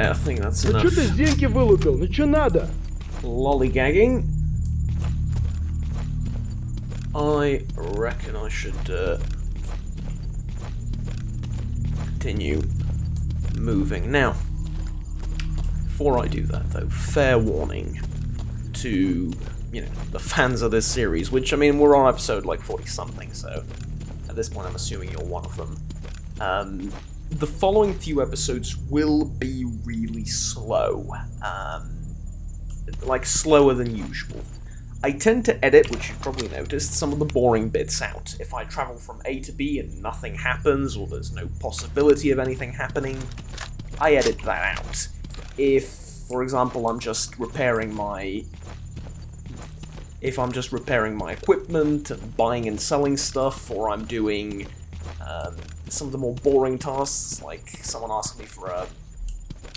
Yeah, I think that's Ну enough. чё ты зенки вылупил? Ну чё надо? Lollygagging. I reckon I should continue moving. Now, before I do that though, fair warning to, the fans of this series, which, I mean, we're on episode like 40-something, so at this point I'm assuming you're one of them. The following few episodes will be really slow. Like, slower than usual. I tend to edit, which you've probably noticed, some of the boring bits out. If I travel from A to B and nothing happens, or there's no possibility of anything happening, I edit that out. If, for example, I'm just repairing my equipment, and buying and selling stuff, or I'm doing some of the more boring tasks, like someone asks me for a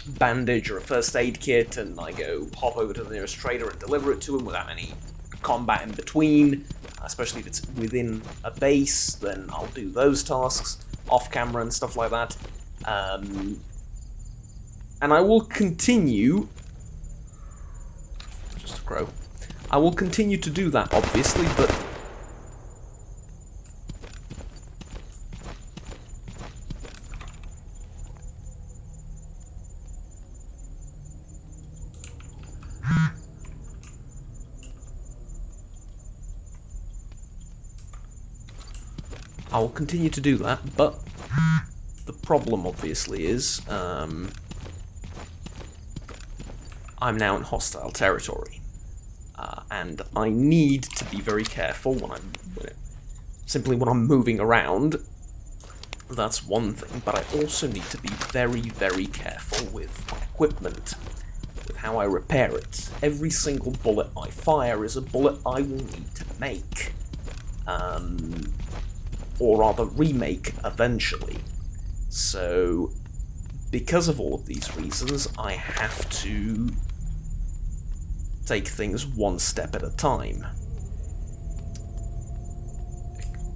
bandage or a first aid kit, and I go hop over to the nearest trader and deliver it to him without any combat in between, especially if it's within a base, then I'll do those tasks off camera and stuff like that. And I will continue... Just a crow. I will continue to do that, obviously, but... I will continue to do that, but the problem, obviously, is I'm now in hostile territory, and I need to be very careful when I'm moving around. That's one thing, but I also need to be very, very careful with my equipment, with how I repair it. Every single bullet I fire is a bullet I will need to make. Or rather remake eventually. So, because of all of these reasons, I have to take things one step at a time.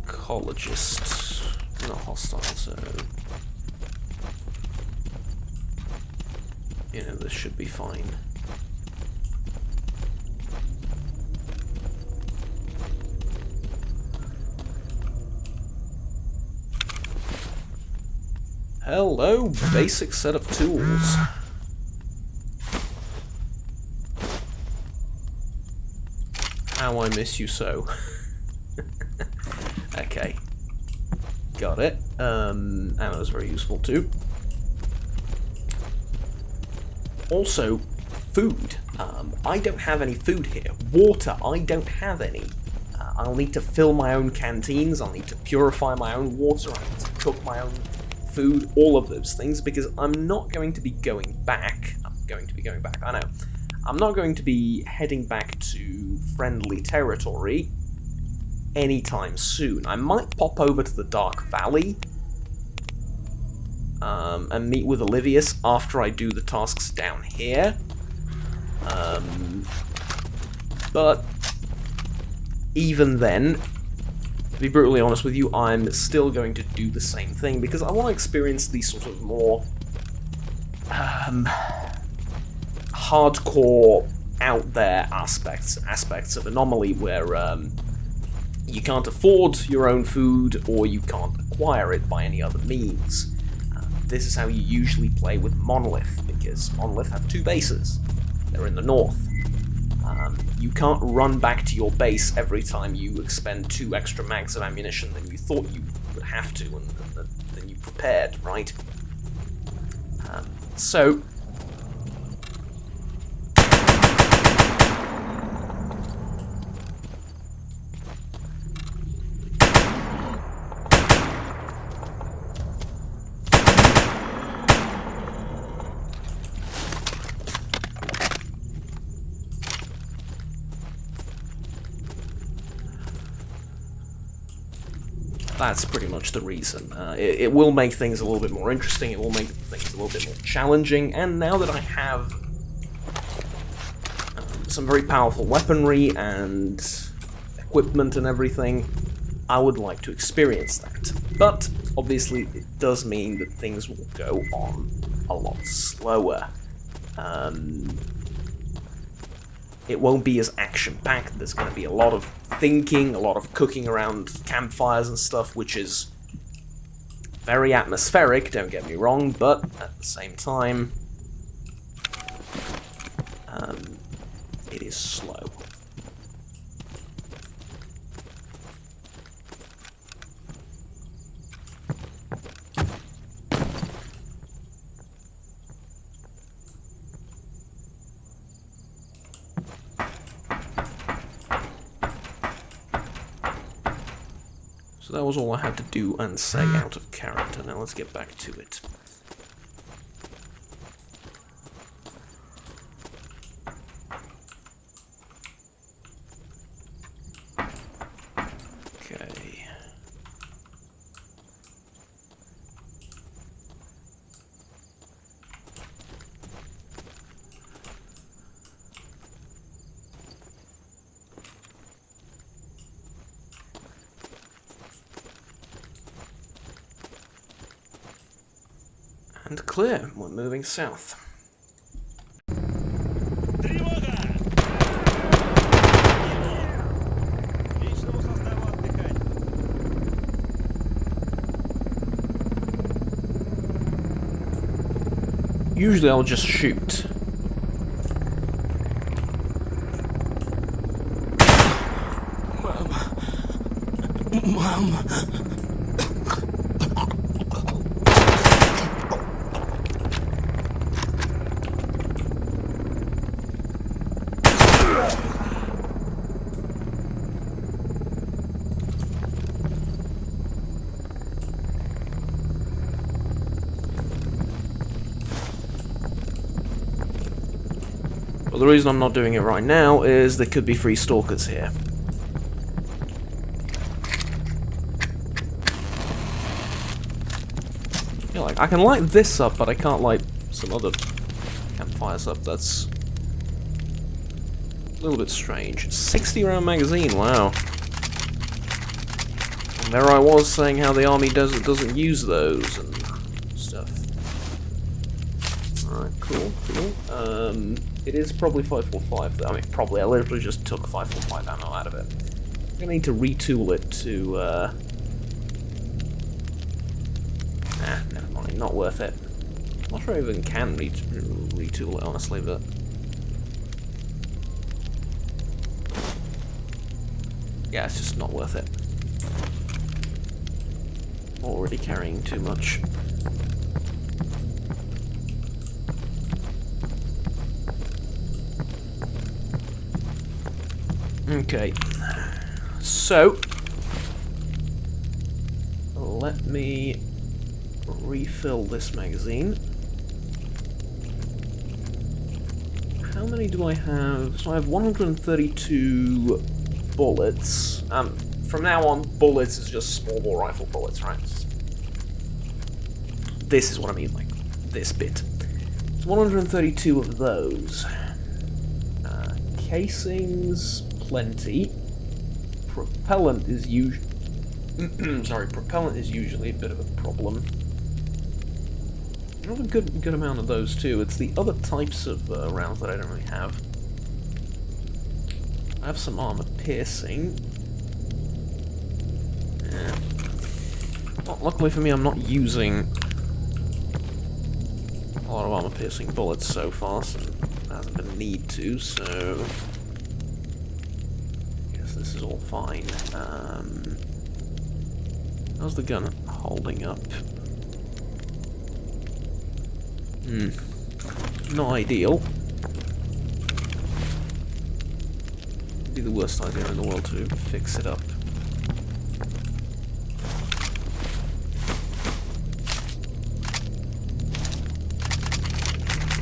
Ecologist, not hostile, so this should be fine. Hello, basic set of tools. How I miss you so. Okay. Got it. Ammo's very useful too. Also, food. I don't have any food here. Water, I don't have any. I'll need to fill my own canteens, I'll need to purify my own water, I need to cook my own food, all of those things, because I'm not going to be going back. I know. I'm not going to be heading back to friendly territory anytime soon. I might pop over to the Dark Valley and meet with Olivius after I do the tasks down here. But even then, to be brutally honest with you, I'm still going to do the same thing, because I want to experience these sort of more hardcore, out there aspects of Anomaly, where you can't afford your own food, or you can't acquire it by any other means. This is how you usually play with Monolith, because Monolith have two bases. They're in the north. You can't run back to your base every time you expend 2 extra mags of ammunition than you thought you would have to, and then you prepared, right? So... that's pretty much the reason. It will make things a little bit more interesting, it will make things a little bit more challenging, and now that I have some very powerful weaponry and equipment and everything, I would like to experience that. But, obviously, it does mean that things will go on a lot slower. It won't be as action-packed. There's going to be a lot of thinking, a lot of cooking around campfires and stuff, which is very atmospheric, don't get me wrong, but at the same time, it is slow. So that was all I had to do and say out of character. Now let's get back to it. Okay. And clear. We're moving south. Usually I'll just shoot. Mom. Well, the reason I'm not doing it right now is there could be free stalkers here. Yeah, like, I can light this up, but I can't light some other campfires up. That's a little bit strange. 60-round magazine, wow. And there I was saying how the army doesn't use those and stuff. Alright, cool. It is probably 545 though. I mean, probably. I literally just took 545 ammo out of it. I'm gonna need to retool it to, never mind. Not worth it. I'm not sure I even can retool it, honestly, but... yeah, it's just not worth it. Already carrying too much. Okay, so let me refill this magazine. How many do I have? So I have 132 bullets. From now on, bullets is just small bore rifle bullets, right? This is what I mean, like this bit. It's 132 of those. Casings, plenty. Propellant is usually propellant is usually a bit of a problem. I have a good amount of those too. It's the other types of rounds that I don't really have. I have some armor piercing. Yeah. Well, luckily for me, I'm not using a lot of armor piercing bullets so far, so there hasn't been a need to, so I guess this is all fine. How's the gun holding up? Not ideal. It'd be the worst idea in the world to fix it up.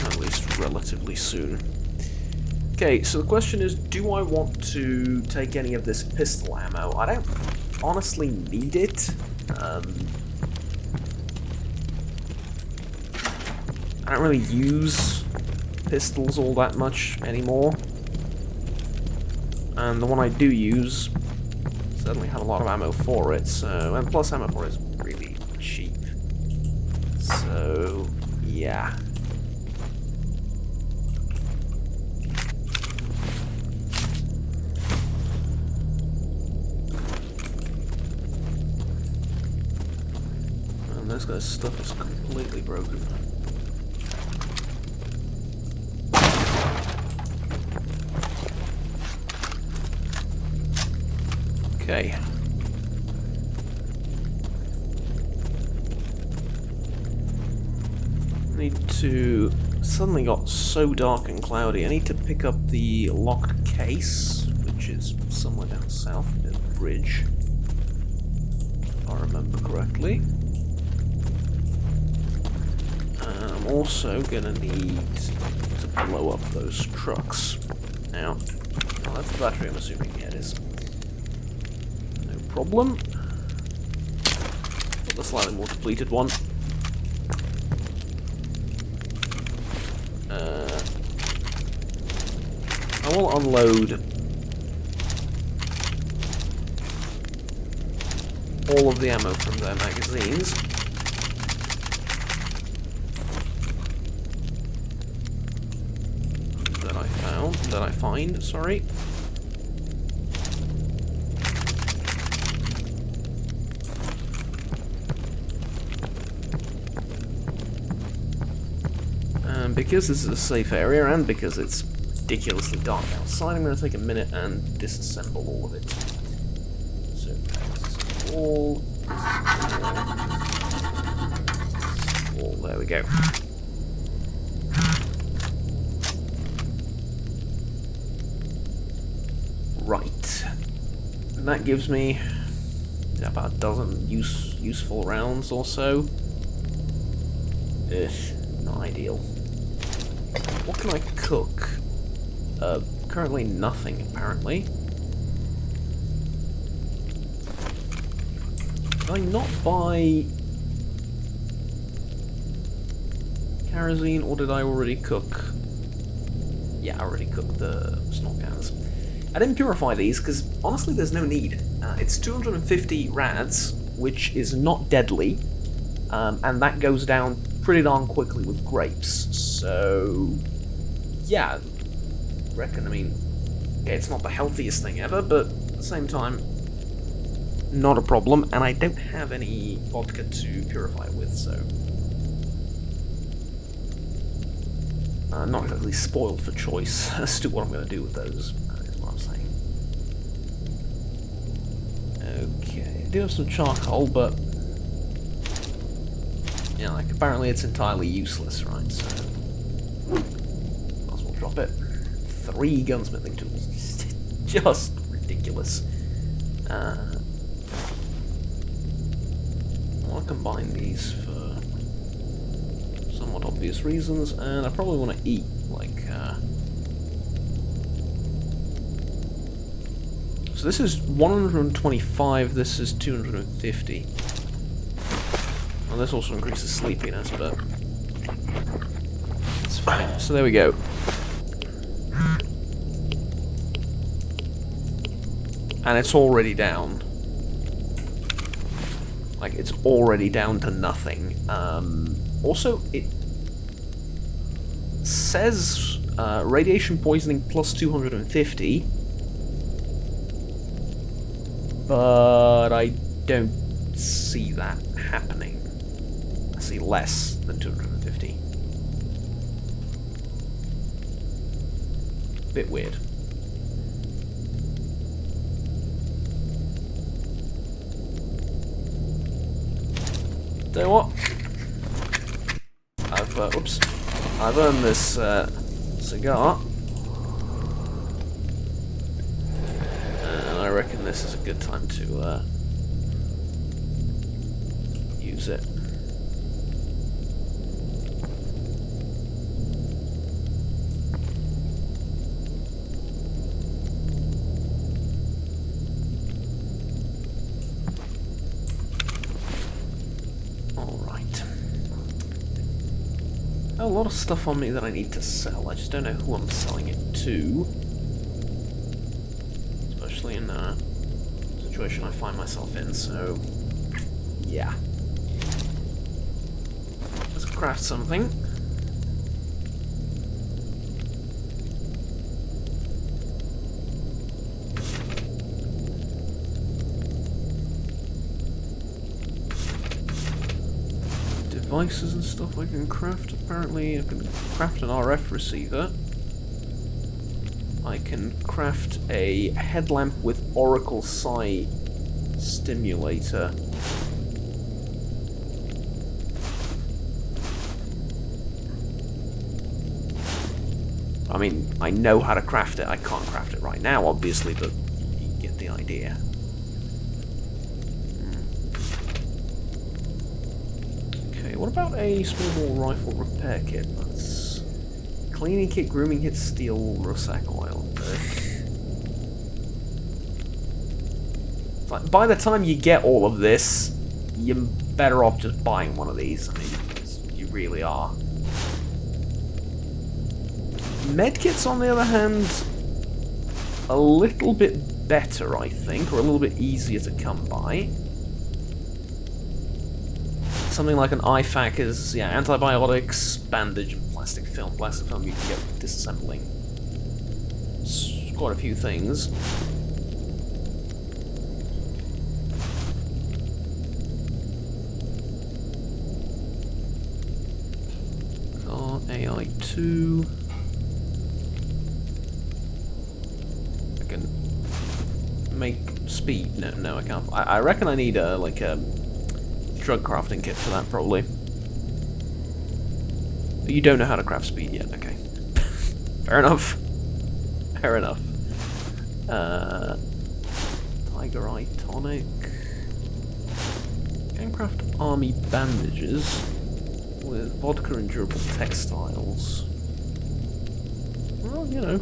At least relatively soon. Okay, so the question is, do I want to take any of this pistol ammo? I don't honestly need it. I don't really use pistols all that much anymore. And the one I do use certainly have a lot of ammo for it, so... and plus ammo for it is really cheap. So... Yeah. And this guy's stuff is completely broken. Okay. I need to... Suddenly got so dark and cloudy. I need to pick up the locked case, which is somewhere down south near the bridge. If I remember correctly. And I'm also gonna need to blow up those trucks. Now, well, that's the battery, I'm assuming. Yeah, it is. No problem. Got the slightly more depleted one. I will unload all of the ammo from their magazines. That I find, sorry. And because this is a safe area, and because it's ridiculously dark outside, I'm going to take a minute and disassemble all of it. So, this is all, there we go. Right. And that gives me about a dozen useful rounds or so. Ugh, not ideal. What can I cook? Currently nothing, apparently. Did I not buy kerosene, or did I already cook? Yeah, I already cooked the snot cans. I didn't purify these, because honestly there's no need. It's 250 rads, which is not deadly, and that goes down pretty darn quickly with grapes, so... yeah, I mean, yeah, it's not the healthiest thing ever, but at the same time, not a problem, and I don't have any vodka to purify it with, so... not exactly spoiled for choice as to what I'm going to do with those, is what I'm saying. Okay, I do have some charcoal, but... yeah, like, apparently it's entirely useless, right, so... might as well drop it. 3 gunsmithing tools. Just ridiculous. I want to combine these for somewhat obvious reasons, and I probably want to eat, like... so this is 125, this is 250. Well, this also increases sleepiness, but... it's fine. So there we go. And it's already down. Like, it's already down to nothing. Also, it says radiation poisoning plus 250. But I don't see that happening. I see less than 250. Bit weird. Tell you what, I've earned this cigar, and I reckon this is a good time to use it. A lot of stuff on me that I need to sell. I just don't know who I'm selling it to. Especially in a situation I find myself in, so... yeah. Let's craft something. devices and stuff I can craft. Apparently I can craft an RF receiver. I can craft a headlamp with Oracle Psi stimulator. I mean, I know how to craft it. I can't craft it right now, obviously, but you get the idea. Okay, what about a small bore rifle repair kit? That's cleaning kit, grooming kit, steel, Russac oil. Like, by the time you get all of this, you're better off just buying one of these. I mean, you really are. Medkits, on the other hand, a little bit better, I think, or a little bit easier to come by. Something like an IFAK is, yeah, antibiotics, bandage, and plastic film. Plastic film you can get disassembling. It's quite a few things. AI2. I can make speed. No, I can't. I reckon I need like a drug crafting kit for that, probably. You don't know how to craft speed yet, okay. Fair enough. Fair enough. Tiger Eye Tonic. Can craft army bandages with vodka and durable textiles. Well, you know.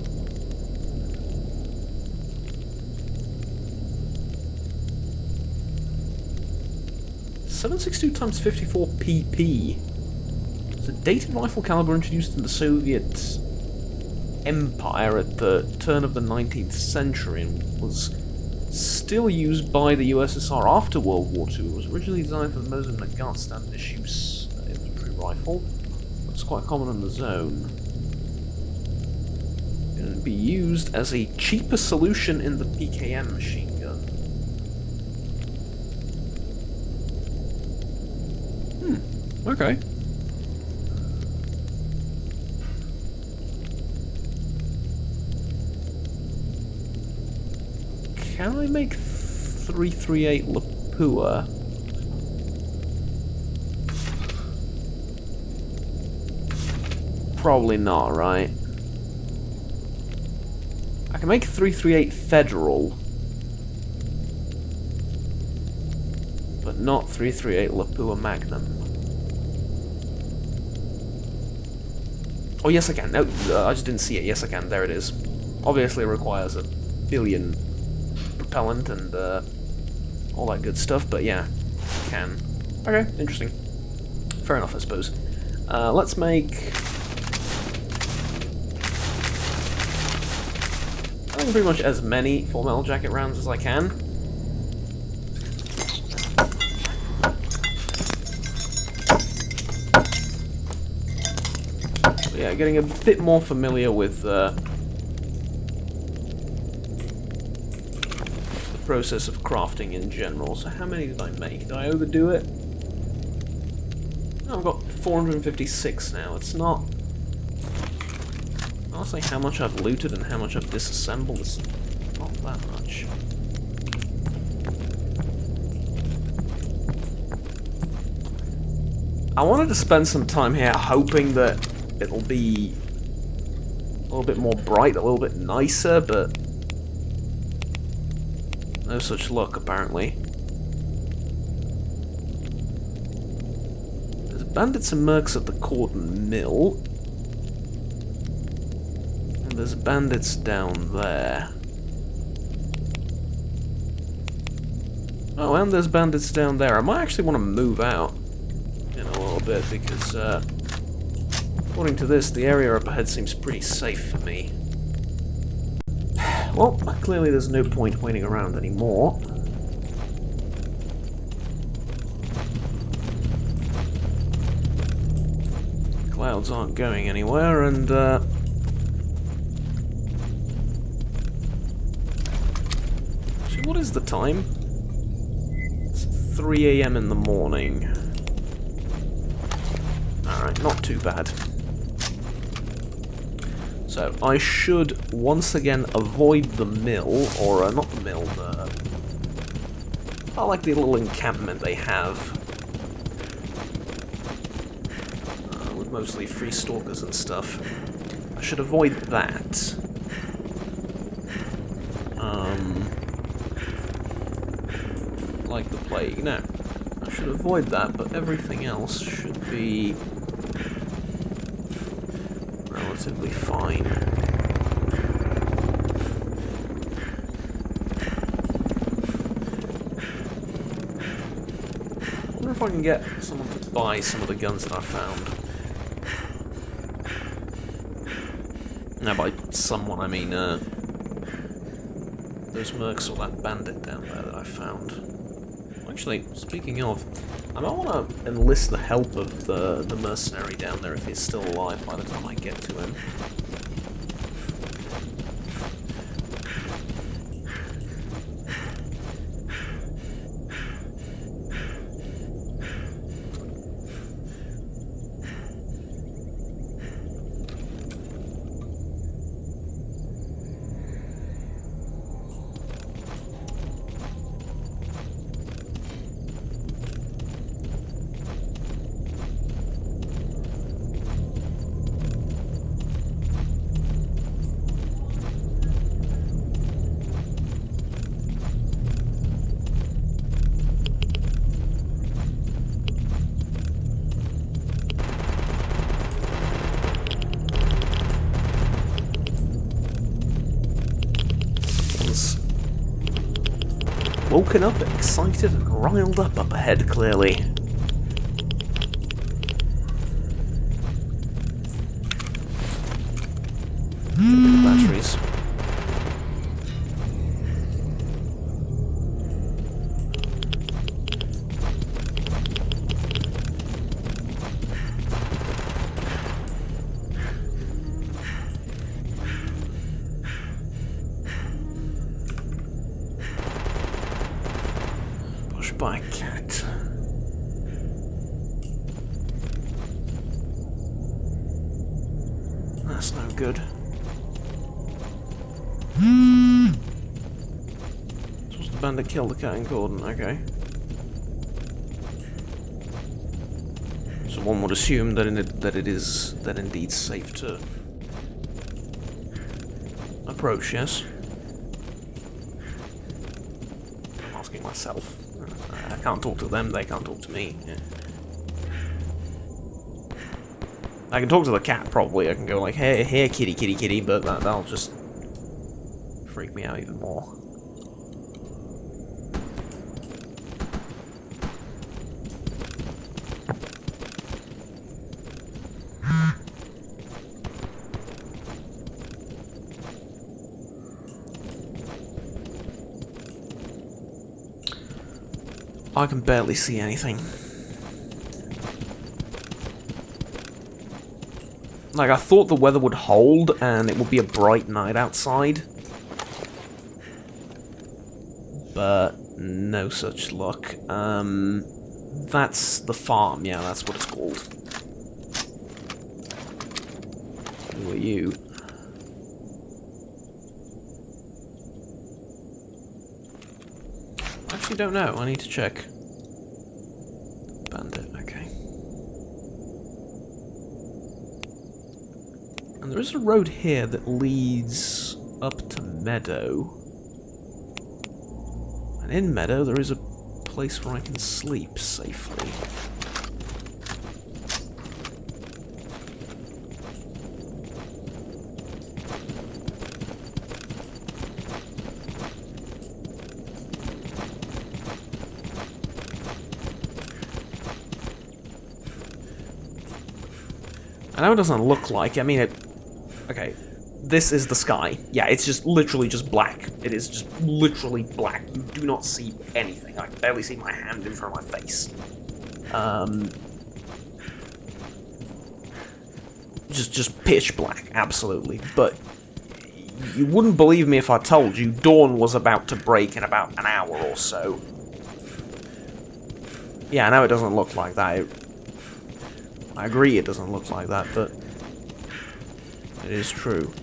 .762 times 54 pp. It's a dated rifle caliber introduced in the Soviet Empire at the turn of the 19th century and was still used by the USSR after World War II. It was originally designed for the Mosin Nagant standard issue infantry rifle. It's quite common in the zone. It can be used as a cheaper solution in the PKM machine gun. Okay. Can I make 338 Lapua? Probably not, right? I can make 338 Federal, but not 338 Lapua Magnum. Oh, yes I can. No, I just didn't see it. Yes I can. There it is. Obviously it requires a billion propellant and all that good stuff, but yeah, I can. Okay, interesting. Fair enough, I suppose. Let's make... I think pretty much as many Full Metal Jacket rounds as I can. But yeah, getting a bit more familiar with the process of crafting in general. So how many did I make? Did I overdo it? No, I've got 456 now. It's not... Honestly, how much I've looted and how much I've disassembled is not that much. I wanted to spend some time here hoping that it'll be a little bit more bright, a little bit nicer, but no such luck, apparently. There's bandits and mercs at the Cordon Mill. And there's bandits down there. Oh, and there's bandits down there. I might actually want to move out in a little bit, because, according to this, the area up ahead seems pretty safe for me. Well, clearly there's no point waiting around anymore. Clouds aren't going anywhere, and actually, what is the time? It's 3 AM in the morning. Alright, not too bad. So, I should once again avoid the mill, or not the mill, I like the little encampment they have. With mostly free stalkers and stuff. I should avoid that. Like the plague. No. I should avoid that, but everything else should be relatively fine. I wonder if I can get someone to buy some of the guns that I found. Now, by someone, I mean, those mercs or that bandit down there that I found. Actually, speaking of, I might want to enlist the help of the mercenary down there if he's still alive by the time I get to him. Woken up, excited, and riled up ahead, clearly. Batteries. By a cat. That's no good. Supposed the bandit killed the cat in Cordon, okay. So one would assume that it is indeed safe to approach, yes? I'm asking myself. I can't talk to them, they can't talk to me. Yeah. I can talk to the cat, probably. I can go like, hey, here, kitty, kitty, kitty, but that'll just freak me out even more. I can barely see anything. Like, I thought the weather would hold and it would be a bright night outside. But no such luck. That's the farm, yeah, that's what it's called. Who are you? I actually don't know, I need to check. Bandit, okay. And there is a road here that leads up to Meadow. And in Meadow there is a place where I can sleep safely. I know it doesn't look like, I mean it... Okay, this is the sky. Yeah, it's just literally just black. It is just literally black. You do not see anything. I can barely see my hand in front of my face. Just pitch black, absolutely. But you wouldn't believe me if I told you dawn was about to break in about an hour or so. Yeah, I know it doesn't look like that. I agree it doesn't look like that, but it is true.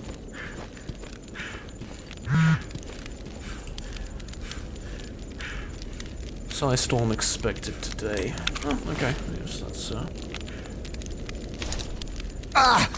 Size storm expected today. Oh, okay. Yes, that's Ah!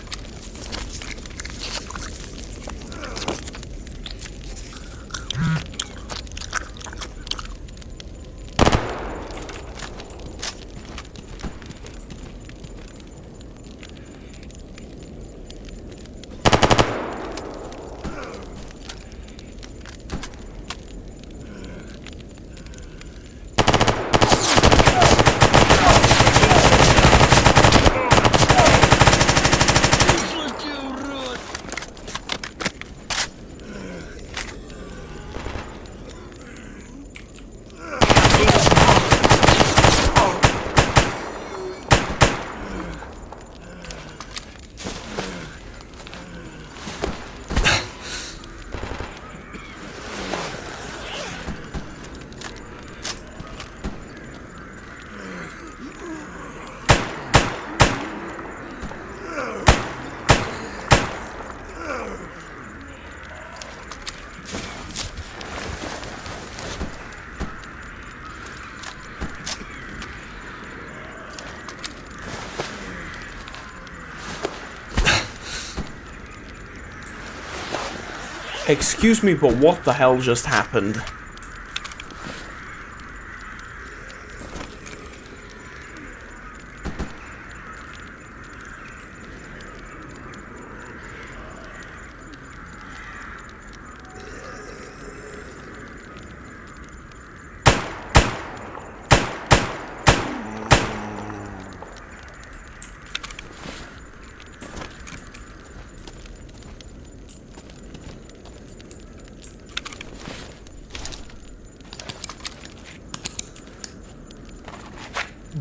Excuse me, but what the hell just happened?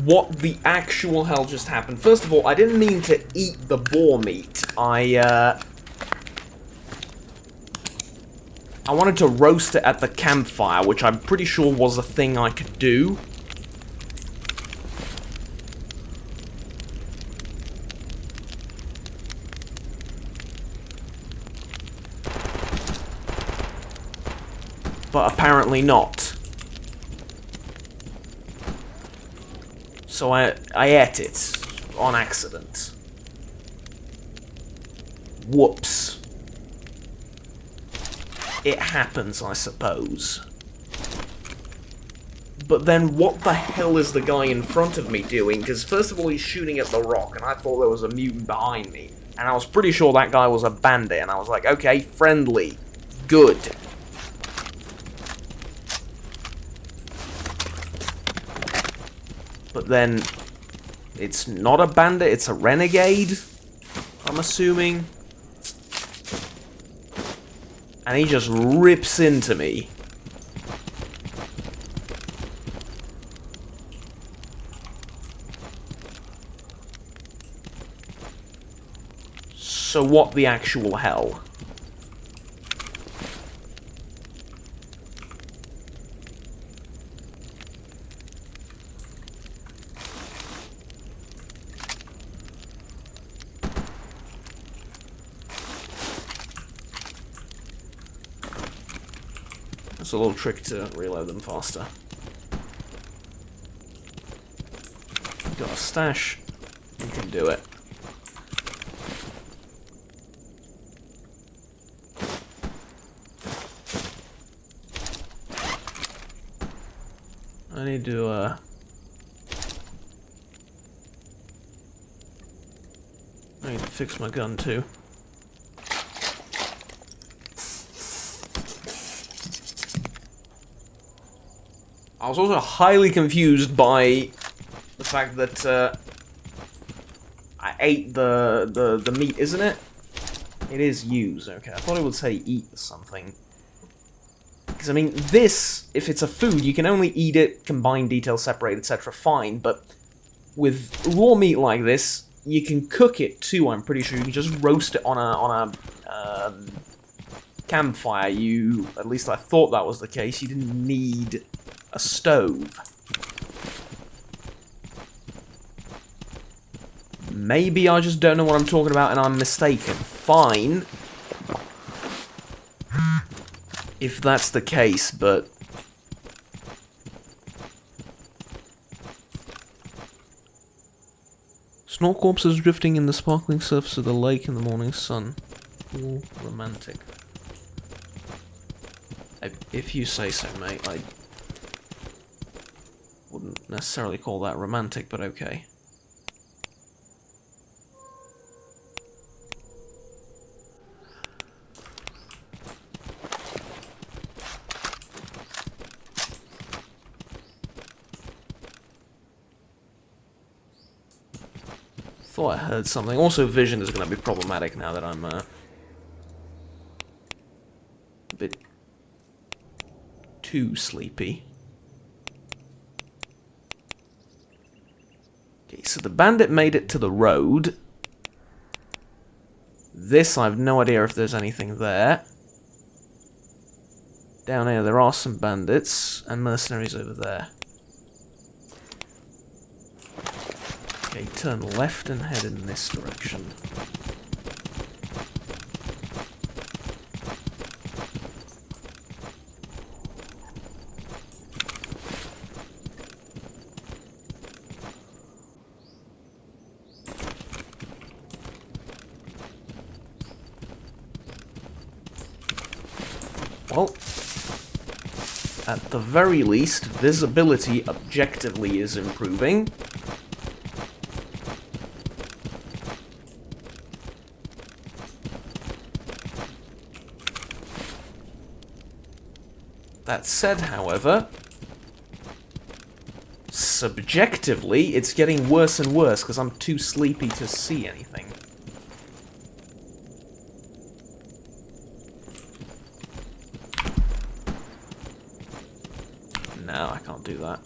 What the actual hell just happened? First of all, I didn't mean to eat the boar meat. I wanted to roast it at the campfire, which I'm pretty sure was a thing I could do. But apparently not. So I ate it on accident. Whoops. It happens, I suppose. But then what the hell is the guy in front of me doing? Because first of all he's shooting at the rock, and I thought there was a mutant behind me. And I was pretty sure that guy was a bandit, and I was like, okay, friendly. Good. But then, it's not a bandit, it's a renegade, I'm assuming. And he just rips into me. So what the actual hell? That's a little trick to reload them faster. Got a stash. You can do it. I need to, I need to fix my gun, too. I was also highly confused by the fact that, I ate the meat, isn't it? It is use, okay. I thought it would say eat or something. Because, I mean, this, if it's a food, you can only eat it, combine details, separate, etc., fine, but with raw meat like this, you can cook it too, I'm pretty sure. You can just roast it on a campfire. At least I thought that was the case, you didn't need a stove. Maybe I just don't know what I'm talking about and I'm mistaken. Fine. If that's the case, but... Snort corpses drifting in the sparkling surface of the lake in the morning sun. Ooh, romantic. If you say so, mate. I wouldn't necessarily call that romantic, but okay. Thought I heard something. Also, vision is going to be problematic now that I'm a bit too sleepy. Okay, so the bandit made it to the road. This, I have no idea if there's anything there. Down here, there are some bandits and mercenaries over there. Okay, turn left and head in this direction. Well, at the very least, visibility objectively is improving. That said, however, subjectively, it's getting worse and worse because I'm too sleepy to see anything. No, I can't do that.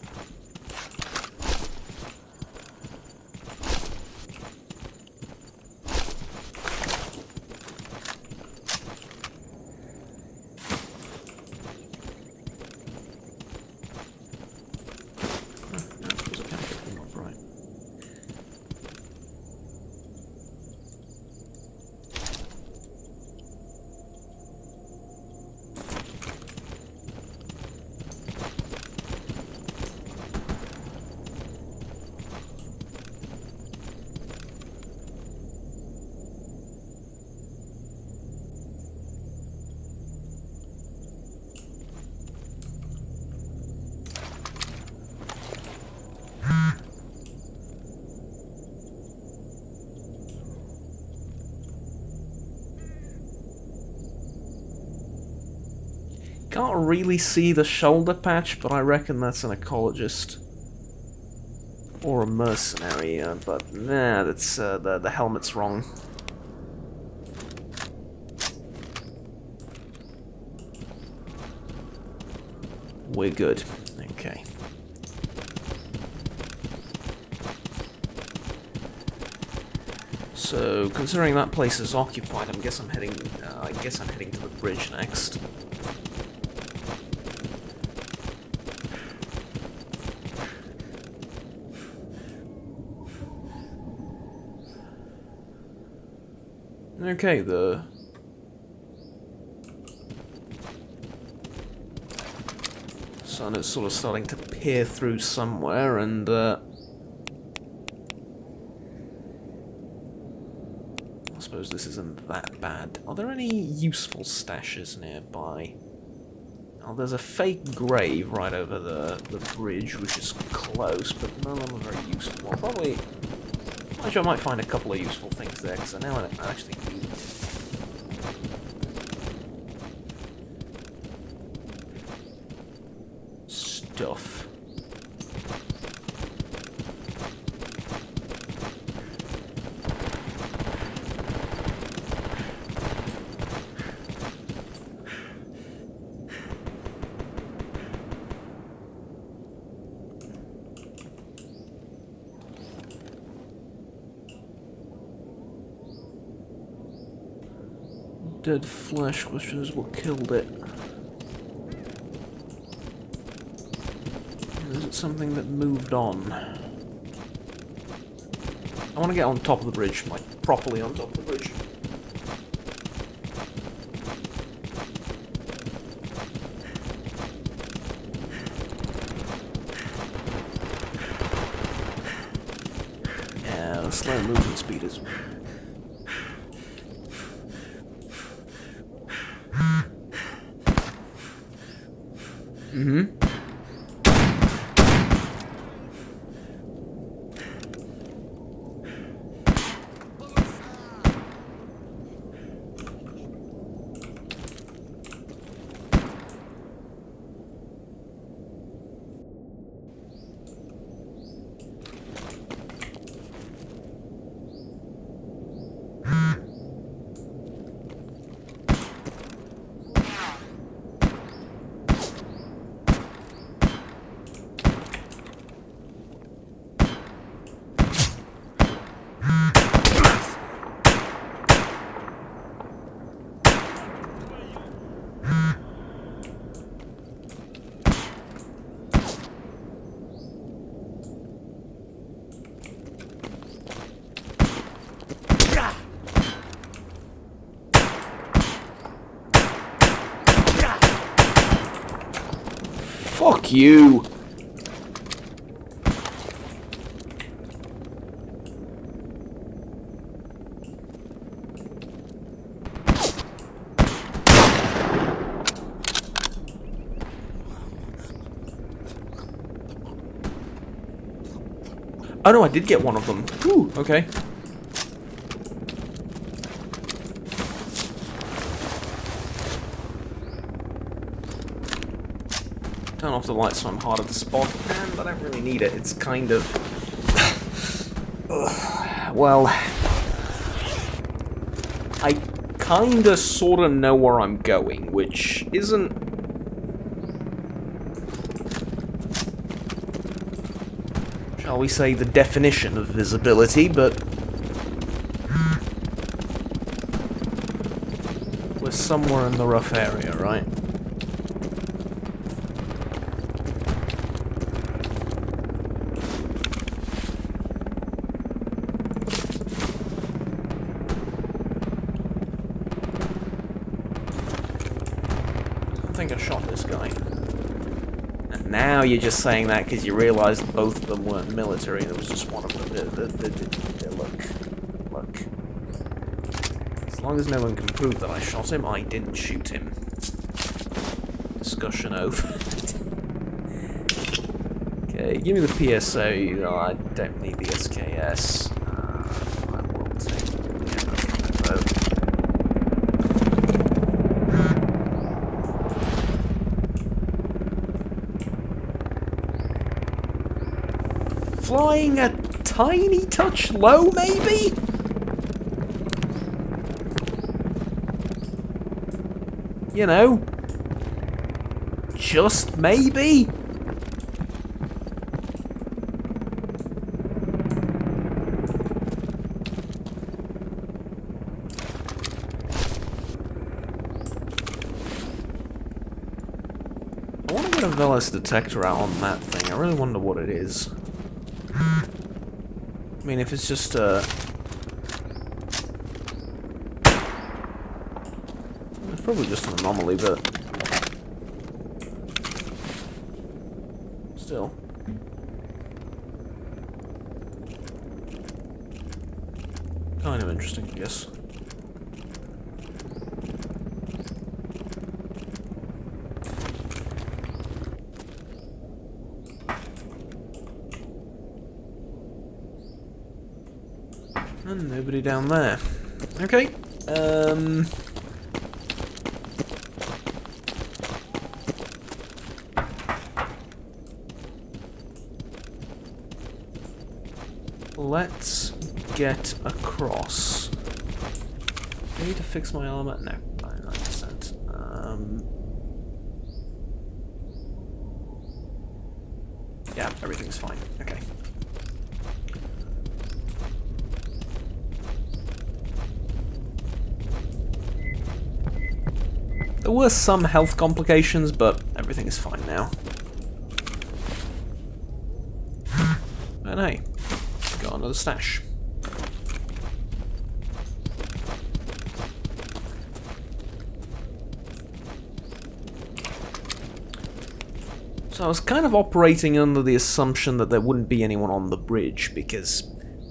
Can't really see the shoulder patch, but I reckon that's an ecologist. Or a mercenary, but nah, that's, the helmet's wrong. We're good. Okay. So, considering that place is occupied, I guess I'm heading to the bridge next. Okay, the sun is sort of starting to peer through somewhere, and I suppose this isn't that bad. Are there any useful stashes nearby? Oh, there's a fake grave right over the bridge, which is close, but none of them are very useful. Well, probably... Actually, I might find a couple of useful things there, because I know I actually need stuff. Dead flesh, which is what killed it. Is it something that moved on? I want to get on top of the bridge, like properly on top of the bridge. Yeah, the slow movement speed is... Mm-hmm. Fuck you! Oh no, I did get one of them. Ooh, okay. Turn off the lights so I'm harder to spot, and I don't really need it. It's kind of... well... I kinda sorta know where I'm going, which isn't... shall we say the definition of visibility, but... we're somewhere in the rough area, right? I think I shot this guy. And now you're just saying that because you realised both of them weren't military and it was just one of them. Look. As long as no one can prove that I shot him, I didn't shoot him. Discussion over. Okay, give me the PSO. No, I don't need the SKS. I will take the MFO. Flying a tiny touch low, maybe? You know, just maybe? I want to get a Velis detector out on that thing. I really wonder what it is. I mean, if it's just it's probably just an anomaly, but still. Kind of interesting, I guess. And nobody down there. Okay. Let's get across. Do I need to fix my armor? No, 99%. Yeah, everything's fine. Okay. There were some health complications, but everything is fine now. And hey, got another stash. So I was kind of operating under the assumption that there wouldn't be anyone on the bridge, because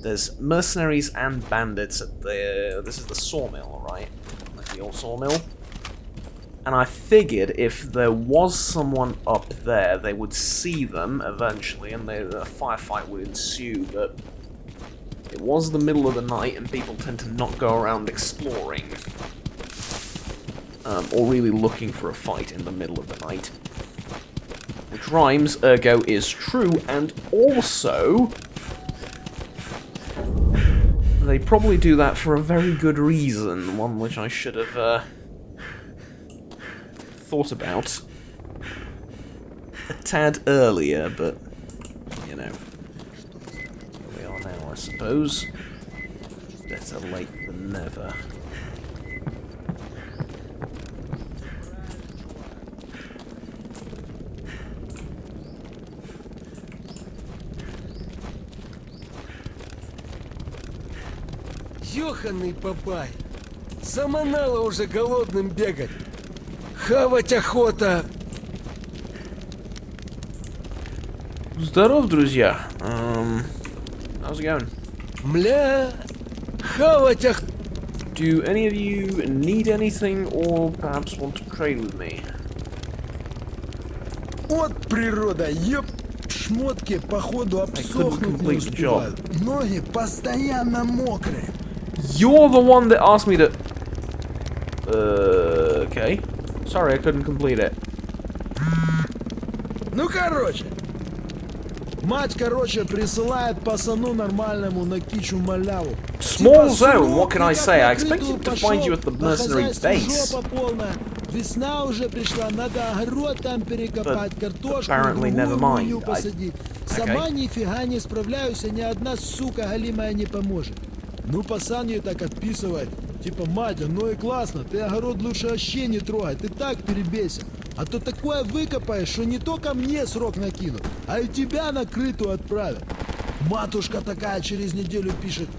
there's mercenaries and bandits at the... This is the sawmill, right? Like the old sawmill. And I figured if there was someone up there, they would see them eventually, and a firefight would ensue, but it was the middle of the night, and people tend to not go around exploring. Or really looking for a fight in the middle of the night. Which rhymes, ergo is true, and also... they probably do that for a very good reason, one which I should have thought about a tad earlier, but, you know, here we are now, I suppose. Better late than never. Ёханый папай, заманало уже голодным бегать. Хавать охота. Здоров, друзья. How's it going? Мля, хавать ох... Do any of you need anything, or perhaps want to trade with me? Вот природа, ёп. Шмотки, походу, обсохнуть не успевают. Ноги постоянно мокрые. You're the one that asked me to... okay. Sorry, I couldn't complete it. Ну, короче. Мать, присылает пацану нормальному на кичу маляву. Small zone, what can I say? I expected to find you at the mercenary base. Весна уже пришла, надо огород там перекопать, картошку, другую посадить. Сама нифига не справляюсь, и ни одна сука галимая не поможет. Ну, пацан ее так отписывает. Типа, мать, ну и классно, ты огород лучше вообще не трогай, ты так перебесен. А то такое выкопаешь, что не только мне срок накинут, а и тебя на крытую отправят. Матушка такая через неделю пишет: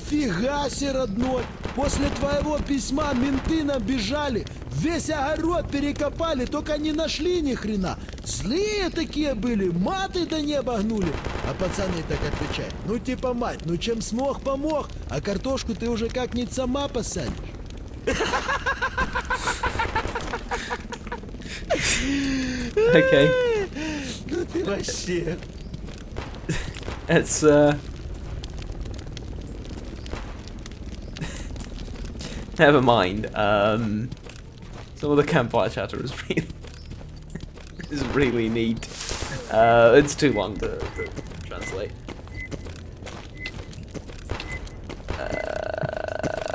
фига себе, родной, после твоего письма менты набежали, весь огород перекопали, только не нашли ни хрена. Злые такие были, маты до неба гнули. А пацаны так отвечают: ну типа, мать, ну чем смог, помог, а картошку ты уже как-нибудь сама посадишь. Okay. Ну ты вообще... It's, never mind. Some of the campfire chatter is really neat. It's too long to translate.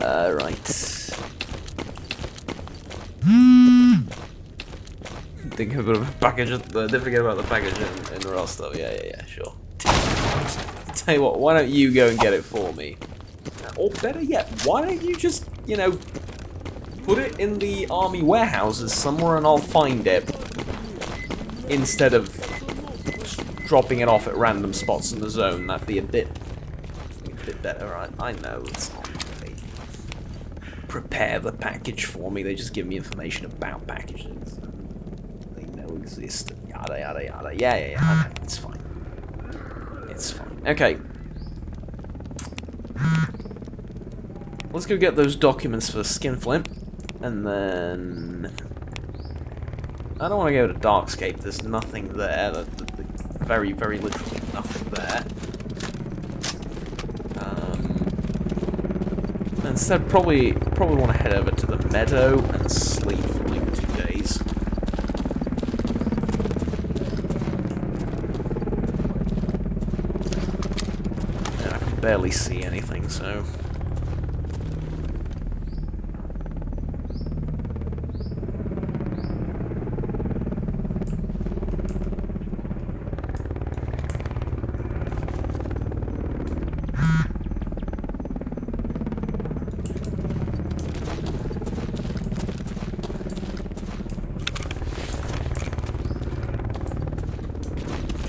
Right. Think of a package. Don't forget about the package in Rostov. Yeah, sure. Tell you what, why don't you go and get it for me? Or better yet, why don't you just, you know, put it in the army warehouses somewhere and I'll find it. Instead of dropping it off at random spots in the zone. That'd be a bit better. I know it's not like they prepare the package for me, they just give me information about packages. They know exist. Yada yada yada. Yeah, I know, it's fine. It's fine. Okay. Let's go get those documents for Skinflint, and then... I don't want to go to Darkscape, there's nothing there, very, very literally nothing there. Instead, probably want to head over to the meadow and sleep for like 2 days. And I can barely see anything, so...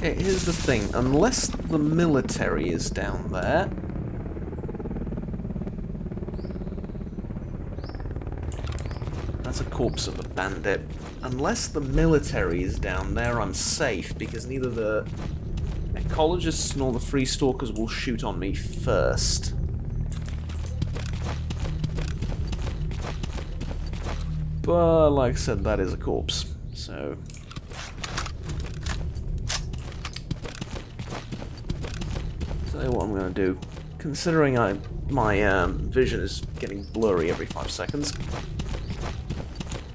Okay, here's the thing. Unless the military is down there... That's a corpse of a bandit. Unless the military is down there, I'm safe, because neither the ecologists nor the free stalkers will shoot on me first. But, like I said, that is a corpse, so... Tell you what I'm gonna do. Considering my vision is getting blurry every 5 seconds,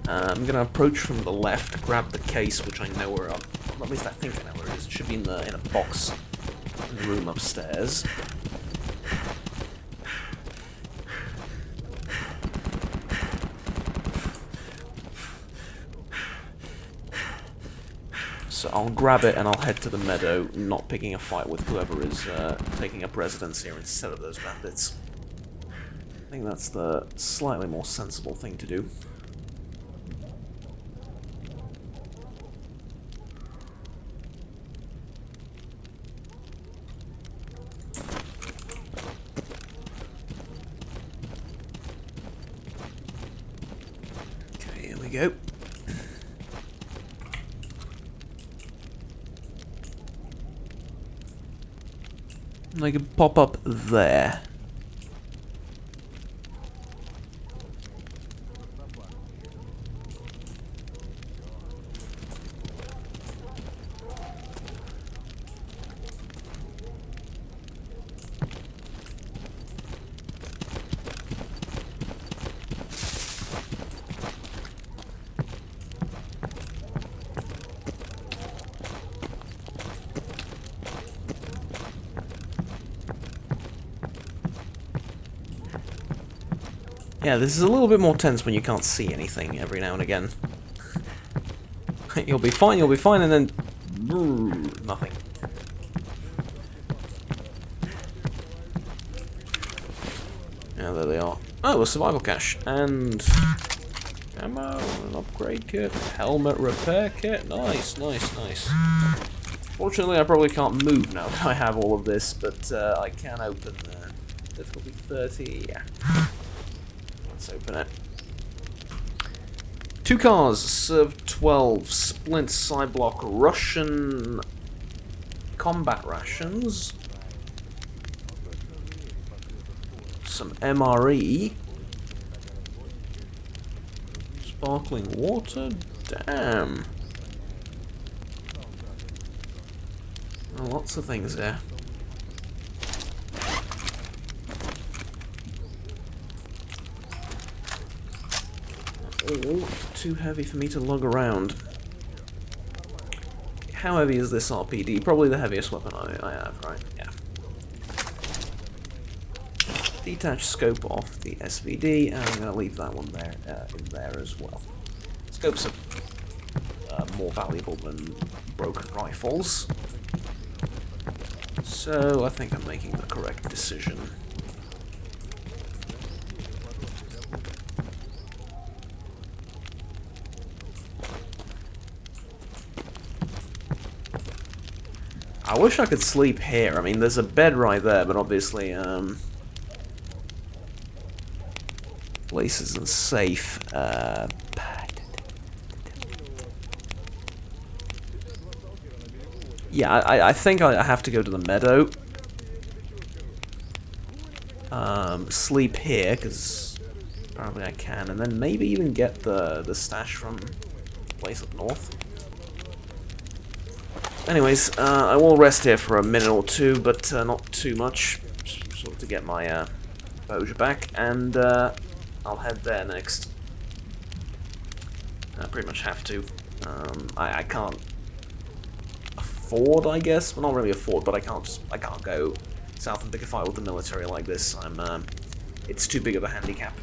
I'm gonna approach from the left, grab the case, which I know where at least I think I know where it is. It should be in a box in the room upstairs. So I'll grab it and I'll head to the meadow, not picking a fight with whoever is taking up residence here instead of those bandits. I think that's the slightly more sensible thing to do. Okay, here we go. And I can pop up there. Yeah, this is a little bit more tense when you can't see anything every now and again. You'll be fine, and then... nothing. Yeah, there they are. Oh, a survival cache. And... ammo, an upgrade kit, helmet repair kit. Nice, nice, nice. Fortunately, I probably can't move now that I have all of this, but I can open difficulty 30, yeah. Let's open it. 2 cars, serve 12, splint side block, Russian combat rations, some MRE, sparkling water, damn. Oh, lots of things there. All too heavy for me to lug around. How heavy is this RPD? Probably the heaviest weapon I have, right? Yeah. Detach scope off the SVD, and I'm going to leave that one there in there as well. Scopes are more valuable than broken rifles, so I think I'm making the correct decision. I wish I could sleep here. I mean, there's a bed right there, but obviously, place isn't safe. Yeah, I think I have to go to the meadow. Sleep here, because apparently I can, and then maybe even get the stash from the place up north. Anyways, I will rest here for a minute or two, but not too much, sort of to get my composure back, and I'll head there next. I pretty much have to. I can't afford, I guess. Well, not really afford, but I can't go south and pick a fight with the military like this. It's too big of a handicap.